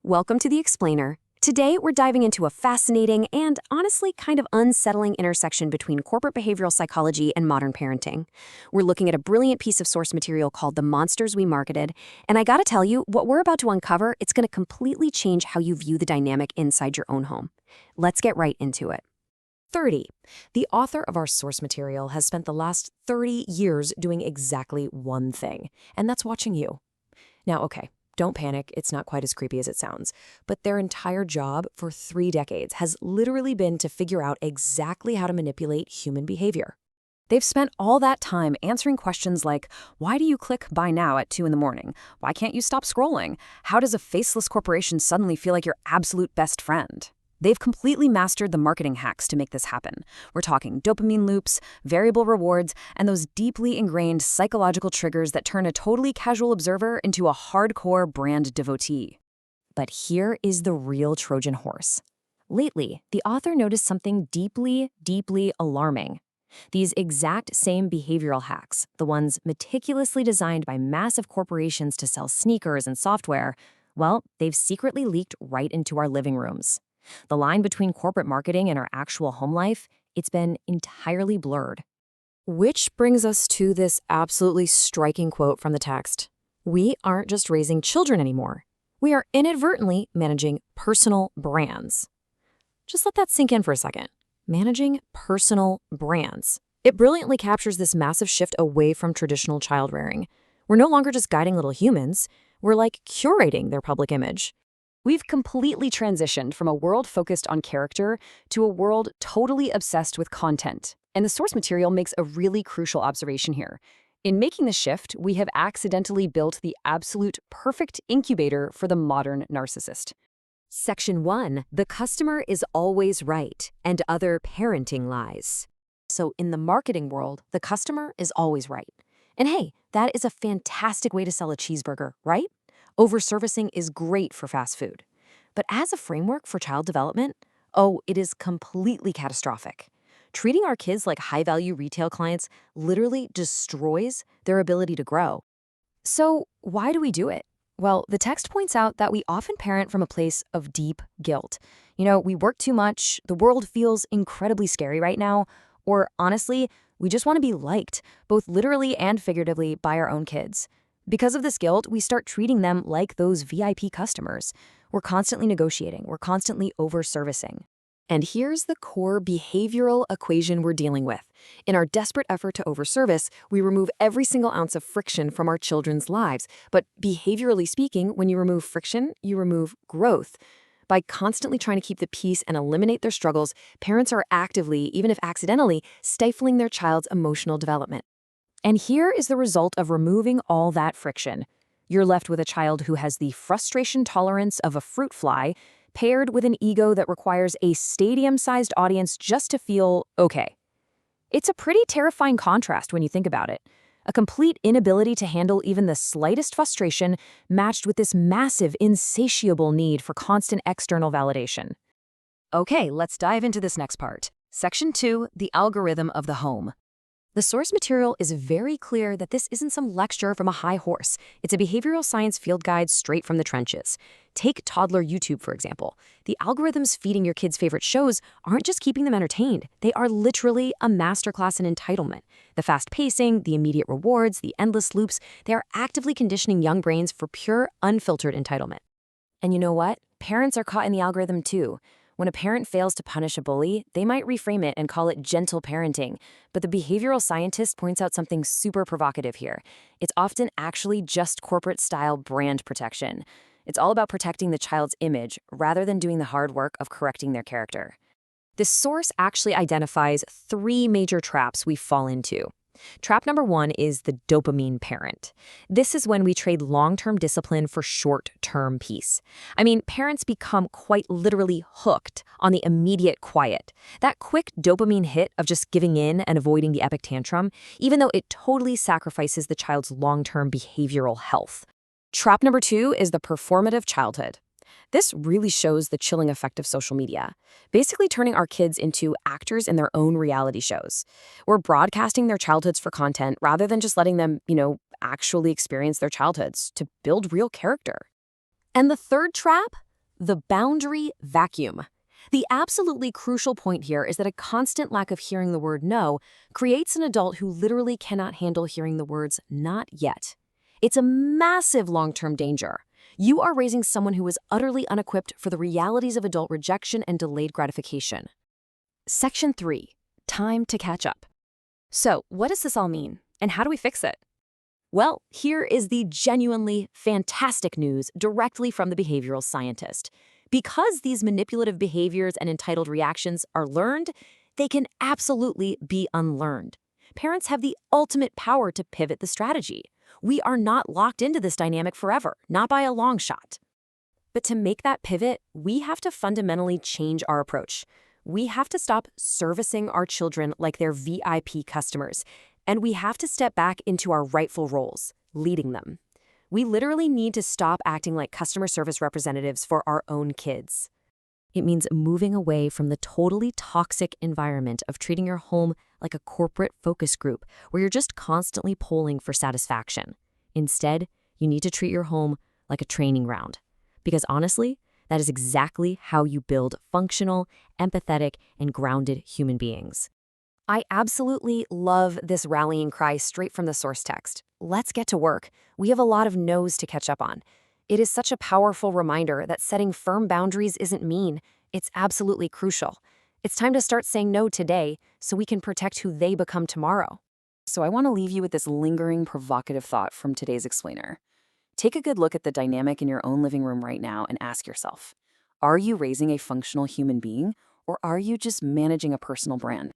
welcome to The Explainer. Today, we're diving into a fascinating and honestly kind of unsettling intersection between corporate behavioral psychology and modern parenting. We're looking at a brilliant piece of source material called The Monsters We Marketed, and I gotta tell you, what we're about to uncover, it's gonna completely change how you view the dynamic inside your own home. Let's get right into it. 30. The author of our source material has spent the last 30 years doing exactly one thing, and that's watching you. Now, okay, don't panic, it's not quite as creepy as it sounds, but their entire job for 3 decades has literally been to figure out exactly how to manipulate human behavior. They've spent all that time answering questions like, why do you click buy now at 2 in the morning? Why can't you stop scrolling? How does a faceless corporation suddenly feel like your absolute best friend? They've completely mastered the marketing hacks to make this happen. We're talking dopamine loops, variable rewards, and those deeply ingrained psychological triggers that turn a totally casual observer into a hardcore brand devotee. But here is the real Trojan horse. Lately, the author noticed something deeply, deeply alarming. These exact same behavioral hacks, the ones meticulously designed by massive corporations to sell sneakers and software, well, they've secretly leaked right into our living rooms. The line between corporate marketing and our actual home life, it's been entirely blurred. Which brings us to this absolutely striking quote from the text. We aren't just raising children anymore. We are inadvertently managing personal brands. Just let that sink in for a second. Managing personal brands. It brilliantly captures this massive shift away from traditional child rearing. We're no longer just guiding little humans. We're like curating their public image. We've completely transitioned from a world focused on character to a world totally obsessed with content. And the source material makes a really crucial observation here. In making the shift, we have accidentally built the absolute perfect incubator for the modern narcissist. Section 1. The customer is always right, and other parenting lies. So in the marketing world, the customer is always right. And hey, that is a fantastic way to sell a cheeseburger, right? Overservicing is great for fast food. But as a framework for child development, it is completely catastrophic. Treating our kids like high-value retail clients literally destroys their ability to grow. So why do we do it? Well, the text points out that we often parent from a place of deep guilt. We work too much, the world feels incredibly scary right now, or honestly, we just want to be liked, both literally and figuratively, by our own kids. Because of this guilt, we start treating them like those VIP customers. We're constantly negotiating. We're constantly overservicing. And here's the core behavioral equation we're dealing with. In our desperate effort to overservice, we remove every single ounce of friction from our children's lives. But behaviorally speaking, when you remove friction, you remove growth. By constantly trying to keep the peace and eliminate their struggles, parents are actively, even if accidentally, stifling their child's emotional development. And here is the result of removing all that friction. You're left with a child who has the frustration tolerance of a fruit fly, paired with an ego that requires a stadium-sized audience just to feel okay. It's a pretty terrifying contrast when you think about it. A complete inability to handle even the slightest frustration matched with this massive, insatiable need for constant external validation. Okay, let's dive into this next part. Section 2, the algorithm of the home. The source material is very clear that this isn't some lecture from a high horse. It's a behavioral science field guide straight from the trenches. Take toddler YouTube, for example. The algorithms feeding your kids' favorite shows aren't just keeping them entertained. They are literally a masterclass in entitlement. The fast pacing, the immediate rewards, the endless loops, they are actively conditioning young brains for pure, unfiltered entitlement. And you know what? Parents are caught in the algorithm too. When a parent fails to punish a bully, they might reframe it and call it gentle parenting. But the behavioral scientist points out something super provocative here. It's often actually just corporate-style brand protection. It's all about protecting the child's image rather than doing the hard work of correcting their character. This source actually identifies 3 major traps we fall into. Trap number 1 is the dopamine parent. This is when we trade long-term discipline for short-term peace. Parents become quite literally hooked on the immediate quiet. That quick dopamine hit of just giving in and avoiding the epic tantrum, even though it totally sacrifices the child's long-term behavioral health. Trap number 2 is the performative childhood. This really shows the chilling effect of social media, basically turning our kids into actors in their own reality shows. We're broadcasting their childhoods for content rather than just letting them, actually experience their childhoods to build real character. And the third trap? The boundary vacuum. The absolutely crucial point here is that a constant lack of hearing the word no creates an adult who literally cannot handle hearing the words not yet. It's a massive long-term danger. You are raising someone who is utterly unequipped for the realities of adult rejection and delayed gratification. Section 3. Time to catch up. So, what does this all mean, and how do we fix it? Well, here is the genuinely fantastic news directly from the behavioral scientist. Because these manipulative behaviors and entitled reactions are learned, they can absolutely be unlearned. Parents have the ultimate power to pivot the strategy. We are not locked into this dynamic forever, not by a long shot. But to make that pivot, we have to fundamentally change our approach. We have to stop servicing our children like they're VIP customers, and we have to step back into our rightful roles, leading them. We literally need to stop acting like customer service representatives for our own kids. It means moving away from the totally toxic environment of treating your home like a corporate focus group where you're just constantly polling for satisfaction. Instead, you need to treat your home like a training ground. Because honestly, that is exactly how you build functional, empathetic, and grounded human beings. I absolutely love this rallying cry straight from the source text. Let's get to work. We have a lot of no's to catch up on. It is such a powerful reminder that setting firm boundaries isn't mean. It's absolutely crucial. It's time to start saying no today so we can protect who they become tomorrow. So I want to leave you with this lingering, provocative thought from today's explainer. Take a good look at the dynamic in your own living room right now and ask yourself, are you raising a functional human being, or are you just managing a personal brand?